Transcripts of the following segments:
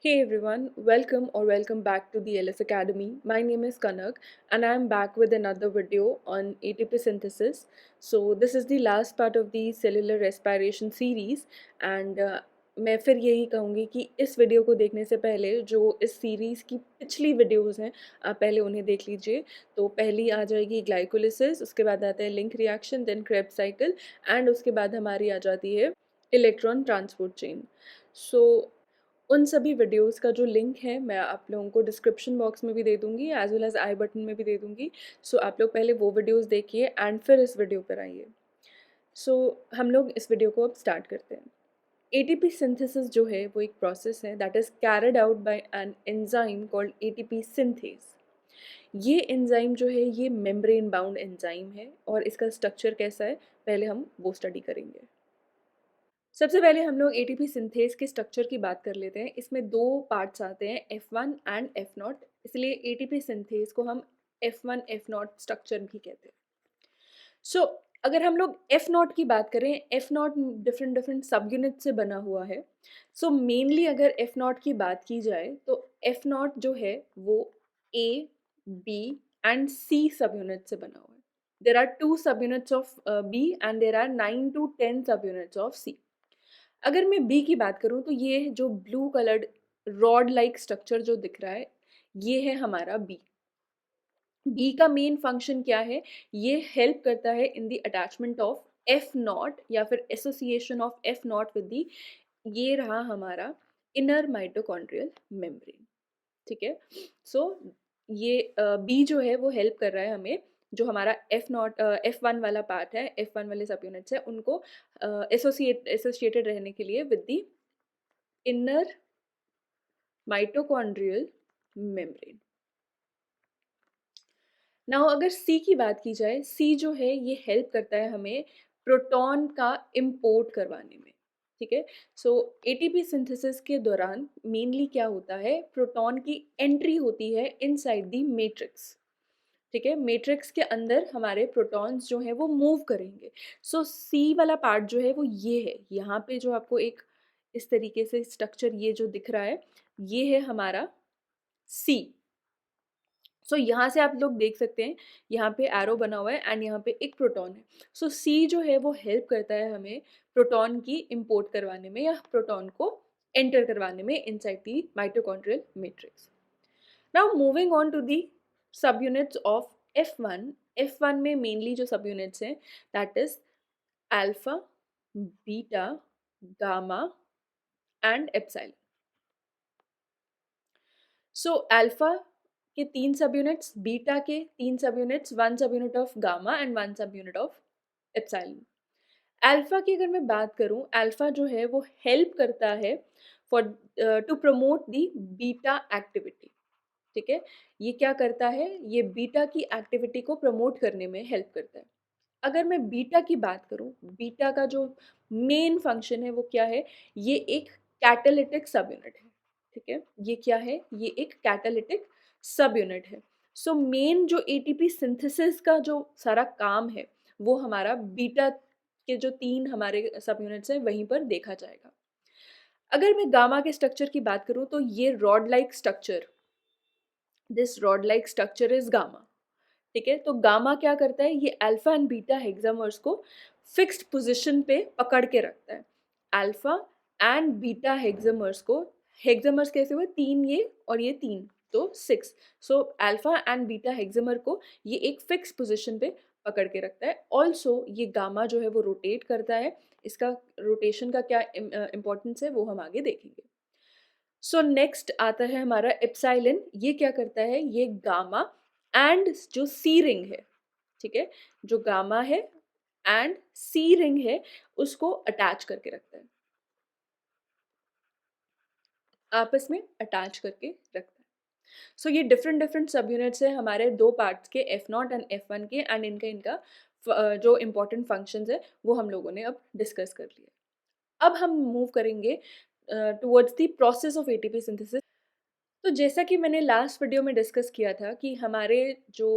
Hey everyone, welcome back to the LS Academy. My name is Kanak and I am back with another video on ATP synthesis. So this is the last part of the cellular respiration series and मैं फिर यही कहूँगी कि इस video को देखने से पहले जो इस सीरीज़ की पिछली वीडियोस हैं आप पहले उन्हें देख लीजिए। तो पहली आ जाएगी ग्लाइकोलिसिस, उसके बाद आता है link reaction, then Krebs cycle and उसके बाद हमारी आ जाती है इलेक्ट्रॉन ट्रांसपोर्ट चेन। सो उन सभी वीडियोस का जो लिंक है मैं आप लोगों को डिस्क्रिप्शन बॉक्स में भी दे दूँगी as well as I button में भी दे दूँगी। सो आप लोग पहले वो वीडियोस देखिए एंड फिर इस वीडियो पर आइए। सो हम लोग इस वीडियो को अब स्टार्ट करते हैं। एटीपी सिंथेसिस जो है वो एक प्रोसेस है that is carried out by an enzyme called ATP synthase. ये एंजाइम जो है ये मेम्ब्रेन बाउंड एंजाइम है और इसका स्ट्रक्चर कैसा है पहले हम वो स्टडी करेंगे। सबसे पहले हम लोग एटीपी सिंथेस के स्ट्रक्चर की बात कर लेते हैं। इसमें दो पार्ट्स आते हैं F1 एंड F0, इसलिए एटीपी सिंथेस को हम F1 F0 स्ट्रक्चर भी कहते हैं। सो अगर हम लोग F0 की बात करें, F0 डिफरेंट डिफरेंट सब यूनिट से बना हुआ है। सो मेनली अगर F0 की बात की जाए तो F0 जो है वो A, B and C subunit से बना हुआ है। There are 2 subunits of B and there are 9 to 10 सब यूनिट्स ऑफ C। अगर मैं बी की बात करूँ तो ये जो blue coloured rod like structure जो दिख रहा है ये है हमारा बी। बी का मेन फंक्शन क्या है? ये हेल्प करता है in the attachment of F not या फिर association of F not with the, ये रहा हमारा इनर माइटोकॉन्ड्रियल मेम्ब्रेन। ठीक है। सो ये बी जो है वो हेल्प कर रहा है हमें, जो हमारा F1 वाला पार्ट है, F1 वाले सब यूनिट्स है उनको एसोसिएटेड रहने के लिए with the inner mitochondrial membrane. Now अगर सी की बात की जाए, सी जो है ये हेल्प करता है हमें प्रोटॉन का इम्पोर्ट करवाने में। ठीक है। सो एटीपी सिंथेसिस के दौरान मेनली क्या होता है, प्रोटॉन की एंट्री होती है इनसाइड द मैट्रिक्स। ठीक है, मैट्रिक्स के अंदर हमारे प्रोटॉन्स जो हैं वो मूव करेंगे। सो सी वाला पार्ट जो है वो ये है, यहाँ पे जो आपको एक इस तरीके से स्ट्रक्चर ये जो दिख रहा है ये है हमारा सी। सो यहाँ से आप लोग देख सकते हैं, यहाँ पे एरो बना हुआ है एंड यहाँ पे एक प्रोटॉन है। सो सी जो है वो हेल्प करता है हमें प्रोटॉन की इम्पोर्ट करवाने में या प्रोटॉन को एंटर करवाने में inside the mitochondrial matrix. Now moving on to the subunits of F1। F1 में मेनली जो सब यूनिट्स हैं that is alpha, beta, gamma and epsilon. So alpha के 3 सब यूनिट्स, बीटा के 3 सब यूनिट्स, 1 सब यूनिट ऑफ गामा एंड 1 सब यूनिट ऑफ एप्सिलॉन। अल्फा की अगर मैं बात करूं, अल्फा जो है वो हेल्प करता है for to promote the beta activity. ठीक है, ये क्या करता है, ये बीटा की एक्टिविटी को प्रमोट करने में हेल्प करता है। अगर मैं बीटा की बात करूं, बीटा का जो मेन फंक्शन है वो क्या है, ये एक कैटालिटिक सब यूनिट है। ठीक है, ये क्या है, ये एक कैटालिटिक सब यूनिट है। सो मेन जो एटीपी सिंथेसिस का जो सारा काम है वो हमारा बीटा के जो 3 हमारे सब यूनिट्स हैं वहीं पर देखा जाएगा। अगर मैं गामा के स्ट्रक्चर की बात करूं तो ये rod like structure, this rod like structure is gamma. ठीक है, तो गामा क्या करता है, ये अल्फा एंड बीटा हेक्सामर्स को फिक्स्ड पोजीशन पे पकड़ के रखता है। अल्फा एंड बीटा हेक्सामर्स को, हेक्सामर्स कैसे हुए, 3 ये और ये 3 तो 6। सो अल्फा एंड बीटा हेक्सामर को ये एक फिक्स पोजीशन पे पकड़ के रखता है। ऑल्सो ये गामा जो है वो रोटेट करता है, इसका रोटेशन का क्या इम्पोर्टेंस है वो हम आगे देखेंगे। सो नेक्स्ट आता है हमारा एप्सिलॉन। ये क्या करता है, ये गामा एंड जो सी रिंग है, ठीक है, जो गामा है एंड सी रिंग है उसको अटैच करके रखता है, आपस में अटैच करके रखता है। सो ये डिफरेंट डिफरेंट सब यूनिट्स है हमारे दो पार्ट्स के, F0 एंड F1 के, एंड इनका इनका जो इम्पोर्टेंट फंक्शंस है वो हम लोगों ने अब डिस्कस कर लिया। अब हम मूव करेंगे towards the process of ATP synthesis. तो तो जैसा कि मैंने लास्ट वीडियो में डिस्कस किया था कि हमारे जो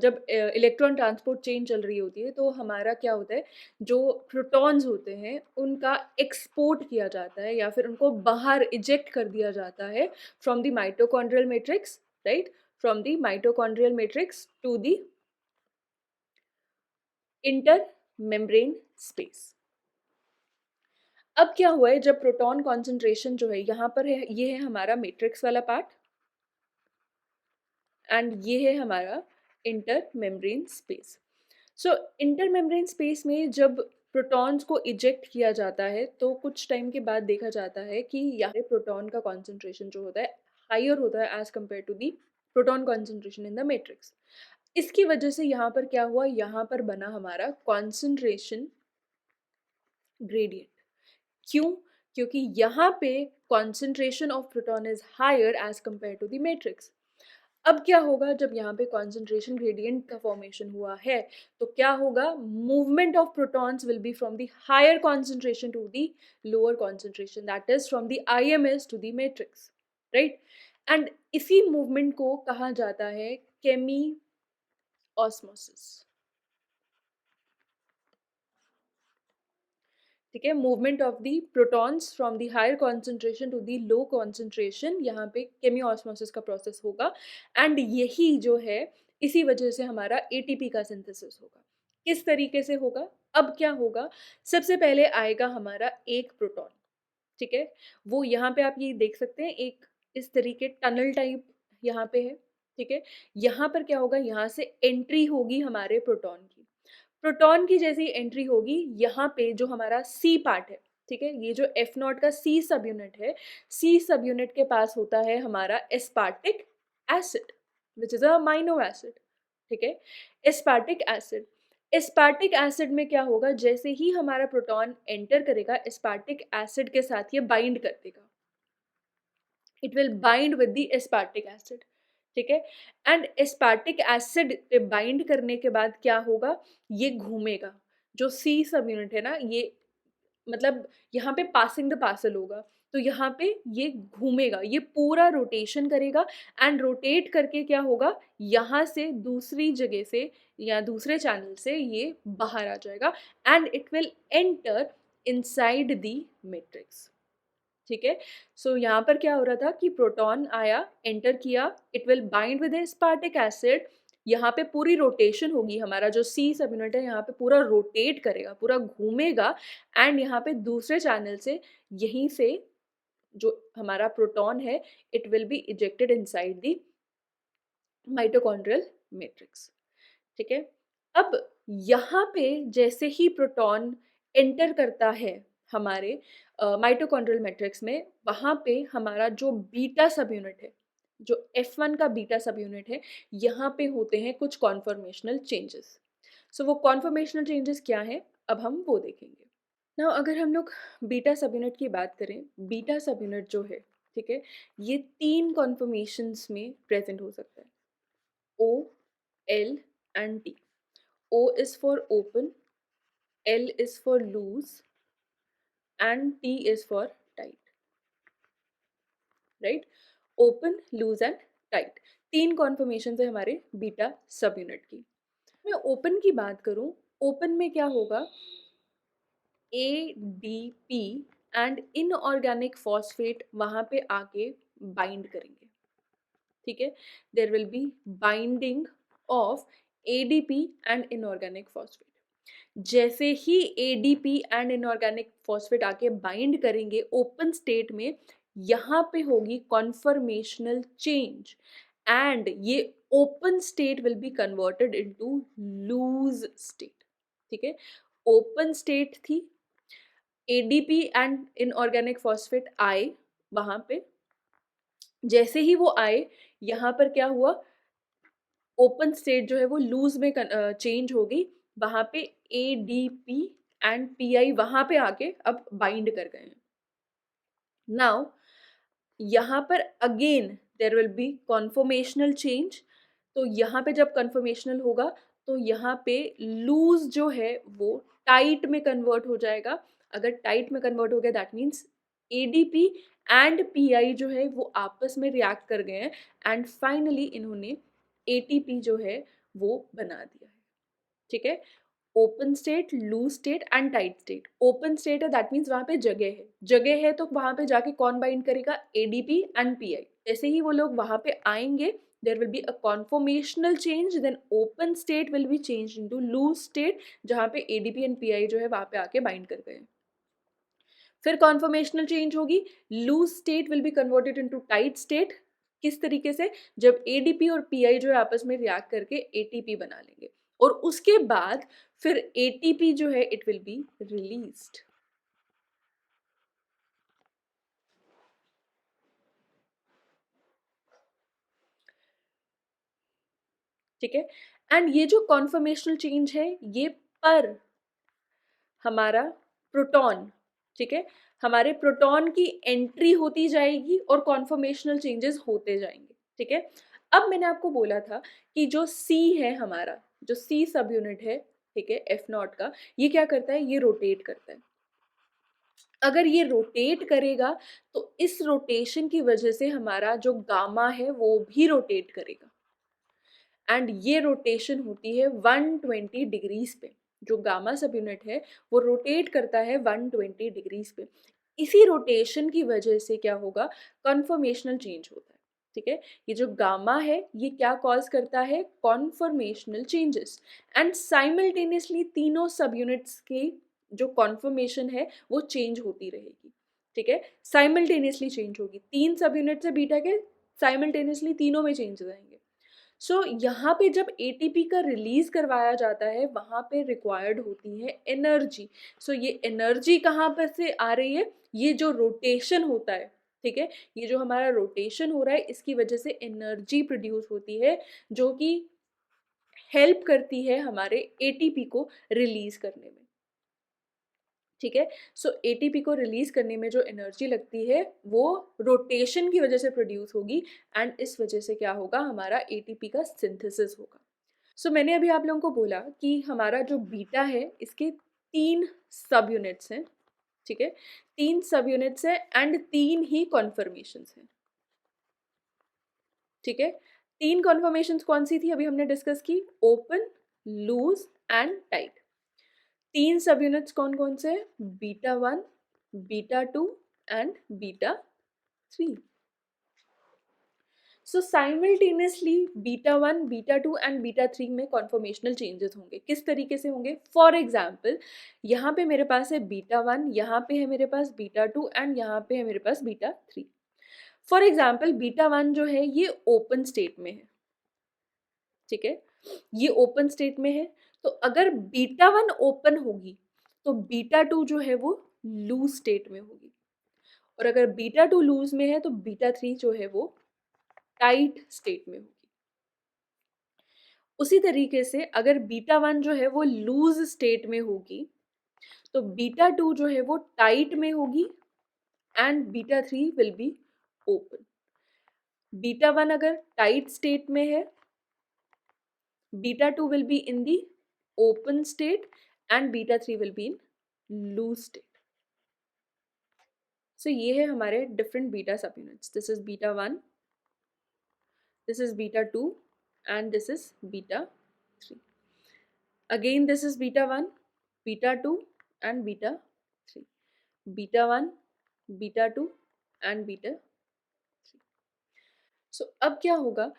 जब इलेक्ट्रॉन ट्रांसपोर्ट चेन चल रही होती है तो हमारा क्या होता है, जो प्रोटॉन्स होते हैं उनका एक्सपोर्ट किया जाता है या फिर उनको बाहर इजेक्ट कर दिया जाता है from the mitochondrial matrix, right, from the mitochondrial matrix to the intermembrane space. अब क्या हुआ है, जब प्रोटॉन कॉन्सेंट्रेशन जो है यहाँ पर है, ये है हमारा मैट्रिक्स वाला पार्ट एंड ये है हमारा इंटर मेम्ब्रेन स्पेस। सो इंटर मेम्ब्रेन स्पेस में जब प्रोटॉन्स को इजेक्ट किया जाता है तो कुछ टाइम के बाद देखा जाता है कि यहाँ प्रोटॉन का कॉन्सेंट्रेशन जो होता है हायर होता है as compared to the proton concentration in the matrix. इसकी वजह से यहाँ पर क्या हुआ, यहाँ पर बना हमारा कॉन्सेंट्रेशन ग्रेडियंट। क्यों? क्योंकि यहाँ पे concentration of proton is higher as compared to the matrix. अब क्या होगा, जब यहाँ पे कॉन्सेंट्रेशन ग्रेडियंट का फॉर्मेशन हुआ है तो क्या होगा, movement of protons will be from the higher concentration to the lower concentration, that is from the IMS to the matrix, right. And इसी मूवमेंट को कहा जाता है केमी ऑस्मोसिस। ठीक है, movement of the protons from the higher concentration to the low concentration, यहाँ पे केमियोऑस्मोसिस का प्रोसेस होगा एंड यही जो है इसी वजह से हमारा ATP का सिंथेसिस होगा। किस तरीके से होगा, अब क्या होगा, सबसे पहले आएगा हमारा एक प्रोटॉन, ठीक है, वो यहाँ पे आप ये देख सकते हैं एक इस तरीके टनल टाइप यहाँ पे है, ठीक है। यहाँ पर क्या होगा, यहाँ से एंट्री होगी हमारे प्रोटॉन की। प्रोटॉन की जैसी एंट्री होगी यहाँ पे जो हमारा C पार्ट है, ठीक है, ये जो F0 का C सब यूनिट है, C सब यूनिट के पास होता है हमारा aspartic acid which is a amino acid, ठीक है, एस्पार्टिक एसिड। एस्पार्टिक एसिड में क्या होगा, जैसे ही हमारा प्रोटॉन एंटर करेगा एस्पार्टिक एसिड के साथ ये बाइंड कर देगा, it will bind with the aspartic acid, ठीक है। एंड एस्पार्टिक एसिड पे बाइंड करने के बाद क्या होगा, ये घूमेगा, जो C सब यूनिट है ना, ये मतलब यहाँ पे पासिंग द पार्सल होगा, तो यहाँ पे ये घूमेगा, ये पूरा रोटेशन करेगा एंड रोटेट करके क्या होगा, यहाँ से दूसरी जगह से या दूसरे चैनल से ये बाहर आ जाएगा and it will enter inside the matrix, ठीक है। सो यहाँ पर क्या हो रहा था कि प्रोटॉन आया, एंटर किया, it will bind with aspartic acid, यहाँ पे पूरी रोटेशन होगी, हमारा जो C सब यूनिट है यहाँ पे पूरा रोटेट करेगा, पूरा घूमेगा एंड यहाँ पे दूसरे चैनल से यहीं से जो हमारा प्रोटॉन है it will B ejected inside the mitochondrial matrix, ठीक है। अब यहाँ पे जैसे ही प्रोटॉन एंटर करता है हमारे माइटोकॉन्ड्रियल मैट्रिक्स में, वहाँ पे हमारा जो बीटा सब यूनिट है, जो F1 का बीटा सब यूनिट है, यहाँ पे होते हैं कुछ कॉन्फॉर्मेशनल चेंजेस। सो वो कॉन्फॉर्मेशनल चेंजेस क्या हैं, अब हम वो देखेंगे। ना अगर हम लोग बीटा सब यूनिट की बात करें, बीटा सब यूनिट जो है, ठीक है, ये 3 कॉन्फॉर्मेशंस में प्रेजेंट हो सकता है, O, L and T. O is for open, L is for loose and T is for tight, right? Open, loose and tight, 3 conformation है हमारे बीटा सब यूनिट की। मैं ओपन की बात करूं, ओपन में क्या होगा, ADP एंड इनऑर्गेनिक फॉस्फेट वहां पे आके बाइंड करेंगे, ठीक है, there will be binding of ADP and inorganic phosphate. जैसे ही ADP एंड इनऑर्गेनिक फॉस्फेट आके बाइंड करेंगे ओपन स्टेट में, यहाँ पे होगी कॉन्फॉर्मेशनल चेंज एंड ये open state will be converted into loose state, ठीक है। ओपन स्टेट थी, ADP एंड इनऑर्गेनिक फॉस्फेट आए वहां पे, जैसे ही वो आए यहाँ पर क्या हुआ, ओपन स्टेट जो है वो लूज में चेंज हो गई, वहां पे ADP एंड PI वहां पे आके अब बाइंड कर गए हैं। नाउ यहाँ पर again there will be conformational change, तो यहाँ पे जब कन्फॉर्मेशनल होगा तो यहाँ पे लूज जो है वो टाइट में कन्वर्ट हो जाएगा। अगर टाइट में कन्वर्ट हो गया that means ADP and pi जो है वो आपस में रिएक्ट कर गए हैं एंड फाइनली इन्होंने एटीपी जो है वो बना दिया है। ठीक है, open state, loose state and tight state. Open state है दैट मीन्स वहां पे जगह है तो वहां पे जाके कौन बाइंड करेगा, एडीपी एंड पीआई। जैसे ही वो लोग वहां पे आएंगे there will be a conformational change, then open state will be change into loose state जहां पे एडीपी एंड पीआई जो है वहां पे आके बाइंड कर गए। फिर कॉन्फॉर्मेशनल चेंज होगी, loose state will be converted into tight state. किस तरीके से, जब एडीपी और पीआई जो है आपस में रिएक्ट करके एटीपी बना लेंगे और उसके बाद फिर एटीपी जो है इट विल बी रिलीज्ड। ठीक है, एंड ये जो कॉन्फॉर्मेशनल चेंज है ये पर हमारा प्रोटॉन, ठीक है, हमारे प्रोटॉन की एंट्री होती जाएगी और कॉन्फॉर्मेशनल चेंजेस होते जाएंगे। ठीक है, अब मैंने आपको बोला था कि जो सी है हमारा, जो सी सब यूनिट है, ठीक है, एफ नॉट का, ये क्या करता है, ये रोटेट करता है। अगर ये रोटेट करेगा तो इस रोटेशन की वजह से हमारा जो गामा है वो भी रोटेट करेगा एंड ये रोटेशन होती है 120 डिग्रीज पे। जो गामा सब यूनिट है वो रोटेट करता है 120 डिग्रीज पे। इसी रोटेशन की वजह से क्या होगा, कॉन्फॉर्मेशनल चेंज होता है। ठीक है, ये जो गामा है ये क्या कॉज करता है, कॉन्फॉर्मेशनल चेंजेस एंड साइमल्टेनियसली तीनों सब यूनिट्स की जो कॉन्फॉर्मेशन है वो चेंज होती रहेगी। ठीक है, साइमल्टेनियसली चेंज होगी, तीन सब यूनिट्स है बीटा के, साइमल्टेनियसली तीनों में चेंज आएंगे। सो यहाँ पे जब एटीपी का रिलीज करवाया जाता है वहाँ पे रिक्वायर्ड होती है एनर्जी। सो ये एनर्जी कहाँ पर से आ रही है, ये जो रोटेशन होता है, ठीक है, ये जो हमारा रोटेशन हो रहा है इसकी वजह से एनर्जी प्रोड्यूस होती है जो कि हेल्प करती है हमारे एटीपी को रिलीज करने में। ठीक है, सो एटीपी को रिलीज करने में जो एनर्जी लगती है वो रोटेशन की वजह से प्रोड्यूस होगी एंड इस वजह से क्या होगा, हमारा एटीपी का सिंथेसिस होगा। सो मैंने अभी आप लोगों को बोला कि हमारा जो बीटा है इसके तीन सब यूनिट्स हैं। ठीक है, तीन सब यूनिट्स हैं एंड तीन ही कॉन्फर्मेशंस हैं। ठीक है, तीन कॉन्फर्मेशंस कौन सी थी अभी हमने डिस्कस की, ओपन, लूज एंड टाइट। तीन सब यूनिट्स कौन कौन से, beta 1, beta 2 and beta 3। So simultaneously beta 1, beta 2 and beta 3 में कॉन्फॉर्मेशनल चेंजेस होंगे। किस तरीके से होंगे, फॉर एग्जाम्पल यहाँ पे मेरे पास है बीटा 1, यहाँ पे है मेरे पास बीटा 2 एंड यहाँ पे है मेरे पास बीटा 3। फॉर एग्जाम्पल बीटा 1 जो है ये ओपन स्टेट में है। ठीक है, ये ओपन स्टेट में है, तो अगर बीटा 1 ओपन होगी तो बीटा 2 जो है वो लूज स्टेट में होगी और अगर बीटा 2 लूज में है तो बीटा 3 जो है वो टाइट स्टेट में होगी। उसी तरीके से अगर बीटा 1 जो है वो लूज स्टेट में होगी तो बीटा 2 जो है वो टाइट में होगी and beta 3 will be open. Beta 1 अगर टाइट स्टेट में है, beta 2 will be in the open state and beta 3 will be in loose state. So ये है हमारे different beta subunits. This is beta 1, this is beta 2 and this is beta 3. Again this is beta 1, beta 2 and beta 3. Beta 1, beta 2 and beta 3. So अब क्या होगा,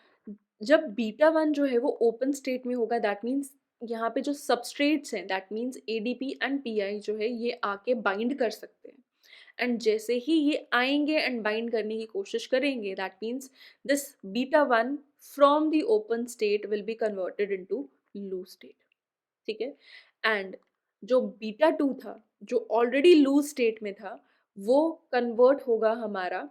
जब beta 1 जो है वो ओपन स्टेट में होगा दैट मीन्स यहाँ पे जो सबस्ट्रेट्स हैं that means ADP and pi जो है ये आके बाइंड कर सकते हैं एंड जैसे ही ये आएंगे एंड बाइंड करने की कोशिश करेंगे that means this beta 1 from the open state will be converted into loose state. ठीक है, एंड जो बीटा 2 था जो ऑलरेडी लूज स्टेट में था वो कन्वर्ट होगा हमारा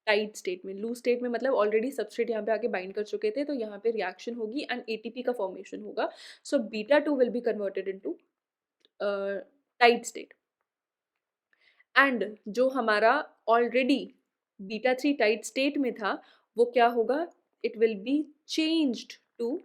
टाइट स्टेट में। लूज स्टेट में मतलब ऑलरेडी सबस्ट्रेट यहाँ पे आके बाइंड कर चुके थे तो यहाँ पे रिएक्शन होगी एंड एटीपी का फॉर्मेशन होगा। So beta 2 will be converted into tight state and जो हमारा ऑलरेडी बीटा 3 टाइट स्टेट में था वो क्या होगा, it will be changed to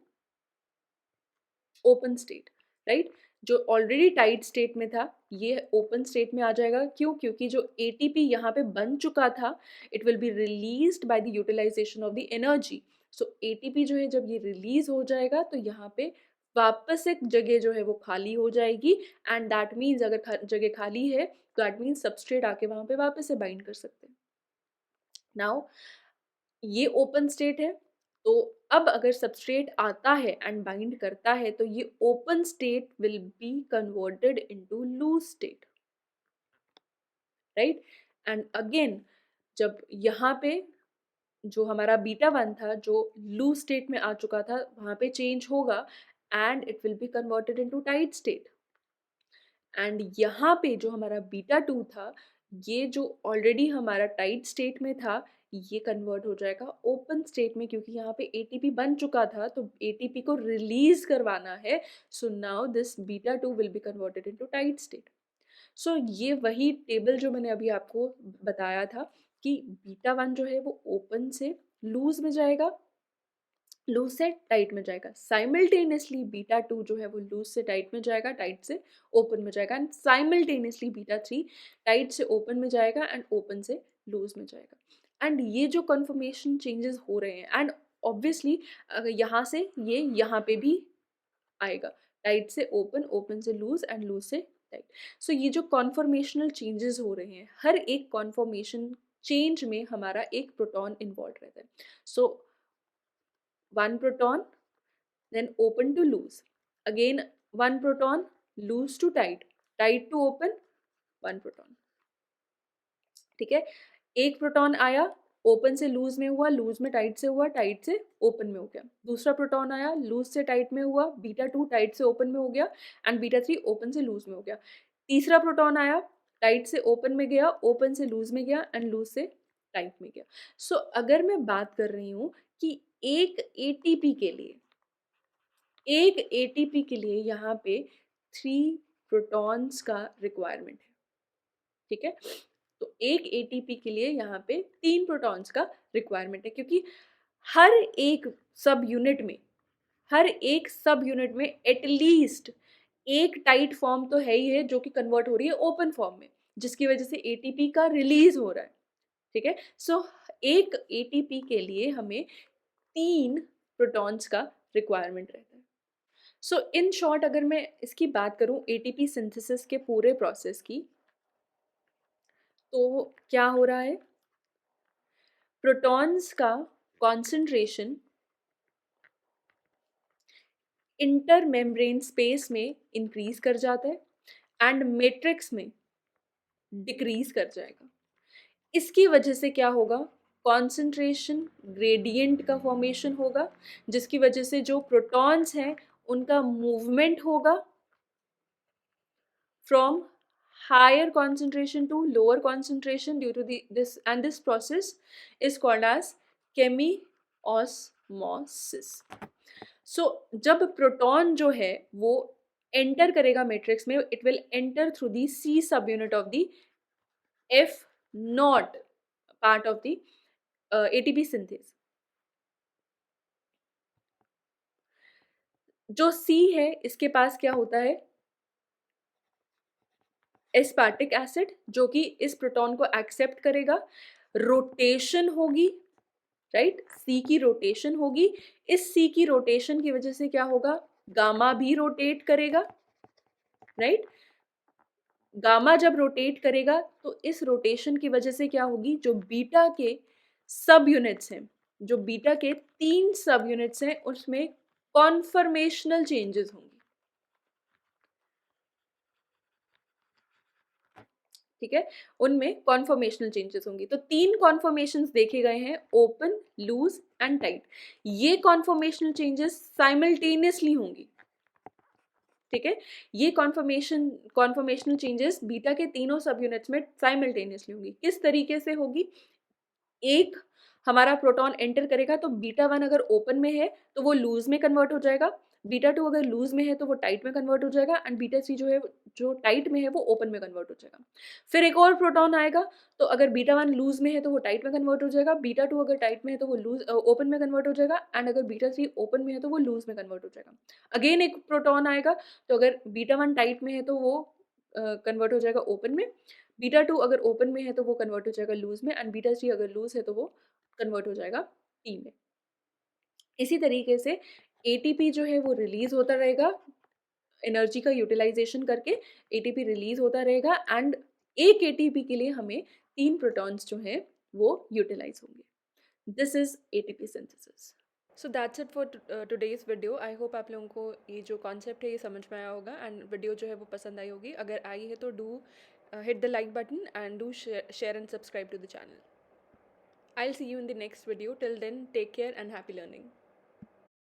open state, right. जो ऑलरेडी टाइट स्टेट में था ये ओपन स्टेट में आ जाएगा। क्यों? क्योंकि जो एटीपी यहाँ पे बन चुका था it will be released by the utilization of the energy. So ATP जो है जब ये रिलीज हो जाएगा तो यहाँ पे वापस एक जगह जो है वो खाली हो जाएगी, एंड दैट मीन्स अगर जगह खाली है तो दैट मीन्स सबस्ट्रेट आके वहाँ पे वापस से बाइंड कर सकते हैं। नाउ ये ओपन स्टेट है, तो अब अगर सबस्ट्रेट आता है एंड बाइंड करता है तो ये open state will be converted into loose state, right. And again जब यहाँ पे जो हमारा बीटा वन था जो लूज स्टेट में आ चुका था वहाँ पे चेंज होगा and it will be converted into tight state. And यहाँ पे जो हमारा बीटा टू था ये जो ऑलरेडी हमारा टाइट स्टेट में था ये कन्वर्ट हो जाएगा ओपन स्टेट में, क्योंकि यहाँ पे एटीपी बन चुका था तो एटीपी को रिलीज करवाना है। So now this beta two will be converted into tight state. So ये वही टेबल जो मैंने अभी आपको बताया था कि बीटा वन जो है वो ओपन से लूज में जाएगा, लूज से टाइट में जाएगा। साइमल्टेनियसली बीटा टू जो है वो लूज से टाइट में जाएगा, टाइट से ओपन में जाएगा, and simultaneously beta three tight से ओपन में जाएगा एंड ओपन से लूज में जाएगा। एंड ये जो कन्फर्मेशन चेंजेस हो रहे हैं एंड ऑब्वियसली यहाँ से ये यहाँ पे भी आएगा, टाइट से ओपन, ओपन से लूज एंड लूज से टाइट। सो ये जो कॉन्फॉर्मेशनल चेंजेस हो रहे हैं हर एक कॉन्फॉर्मेशन चेंज में हमारा एक प्रोटॉन इन्वॉल्व रहता है। सो one proton, then open to loose, again one proton, loose to tight, tight to open, one proton। ठीक है, एक प्रोटॉन आया ओपन से लूज में हुआ, लूज में टाइट से हुआ, टाइट से ओपन में हो गया। दूसरा प्रोटॉन आया लूज से टाइट में हुआ, बीटा टू टाइट से ओपन में हो गया एंड बीटा थ्री ओपन से लूज में हो गया। तीसरा प्रोटॉन आया टाइट से ओपन में गया, ओपन से लूज में गया एंड लूज से टाइट में गया। सो अगर मैं बात कर रही हूँ कि एक एटीपी के लिए यहाँ पे 3 प्रोटॉन्स का रिक्वायरमेंट है। ठीक है, तो एक एटीपी के लिए यहाँ पे 3 प्रोटॉन्स का रिक्वायरमेंट है, क्योंकि हर एक सब यूनिट में एटलीस्ट एक टाइट फॉर्म तो है ही है जो कि कन्वर्ट हो रही है ओपन फॉर्म में, जिसकी वजह से एटीपी का रिलीज हो रहा है। ठीक है, सो एक एटीपी के लिए हमें 3 प्रोटॉन्स का रिक्वायरमेंट रहता है। सो इन शॉर्ट अगर मैं इसकी बात करूं एटीपी सिंथेसिस के पूरे प्रोसेस की, तो क्या हो रहा है, प्रोटॉन्स का कॉन्सेंट्रेशन इंटर मेम्ब्रेन स्पेस में इंक्रीज कर जाता है एंड मैट्रिक्स में डिक्रीज कर जाएगा। इसकी वजह से क्या होगा, कॉन्सेंट्रेशन ग्रेडियंट का फॉर्मेशन होगा, जिसकी वजह से जो प्रोटॉन्स हैं उनका मूवमेंट होगा from higher concentration to lower concentration due to this process is called as chemiosmosis। so जब प्रोटॉन जो है वो एंटर करेगा मैट्रिक्स में, it will enter through the C subunit of the F naught part of the ATP synthase. जो C है इसके पास क्या होता है, एस्पार्टिक एसिड, जो कि इस प्रोटॉन को एक्सेप्ट करेगा, रोटेशन होगी, राइट, सी की रोटेशन होगी। इस सी की रोटेशन की वजह से क्या होगा, गामा भी रोटेट करेगा, राइट। गामा जब रोटेट करेगा तो इस रोटेशन की वजह से क्या होगी, जो बीटा के सब यूनिट्स हैं, जो बीटा के 3 सब यूनिट्स हैं उसमें कॉन्फर्मेशनल चेंजेस होंगे। ठीक है, उनमें कॉन्फॉर्मेशनल चेंजेस होंगी। तो 3 कॉन्फॉर्मेशंस देखे गए हैं, ओपन, लूज एंड टाइट। ये कॉन्फॉर्मेशनल चेंजेस साइमल्टेनियसली होंगी। ठीक है, ये कॉन्फॉर्मेशनल चेंजेस बीटा के तीनों सब यूनिट्स में साइमल्टेनियसली होंगी। किस तरीके से होगी, एक हमारा प्रोटॉन एंटर करेगा तो बीटा वन अगर ओपन में है तो वो लूज में कन्वर्ट हो जाएगा, बीटा 2 अगर लूज़ में है तो वो टाइट में कन्वर्ट हो जाएगा, एंड बीटा 3 जो है, जो टाइट में है, वो ओपन में कन्वर्ट हो जाएगा। फिर एक और प्रोटॉन आएगा, तो अगर बीटा 1 लूज़ में है तो वो टाइट में कन्वर्ट हो जाएगा, बीटा 2 अगर टाइट में है तो वो ओपन में कन्वर्ट हो जाएगा, एंड अगर बीटा 3 ओपन में है तो वो लूज़ में कन्वर्ट हो जाएगा। अगेन एक प्रोटॉन आएगा, तो अगर बीटा 1 टाइट में है तो वो कन्वर्ट हो जाएगा ओपन में, बीटा 2 अगर ओपन में है तो वो कन्वर्ट हो जाएगा लूज़ में, एंड बीटा 3 अगर लूज़ है तो वो कन्वर्ट हो जाएगा पी में। इसी तरीके से एटीपी जो है वो रिलीज़ होता रहेगा, एनर्जी का यूटिलाइज़ेशन करके एटीपी रिलीज़ होता रहेगा, एंड एक एटीपी के लिए हमें 3 प्रोटॉन्स जो हैं वो यूटिलाइज़ होंगे। This is ATP synthesis. So that's it for today's video. I hope आप लोगों को ये जो कॉन्सेप्ट है ये समझ में आया होगा, एंड वीडियो जो है वो पसंद आई होगी। अगर आई है तो do hit the like button and do share and subscribe to the channel. I'll see you in the next video. Till then, take care and happy learning.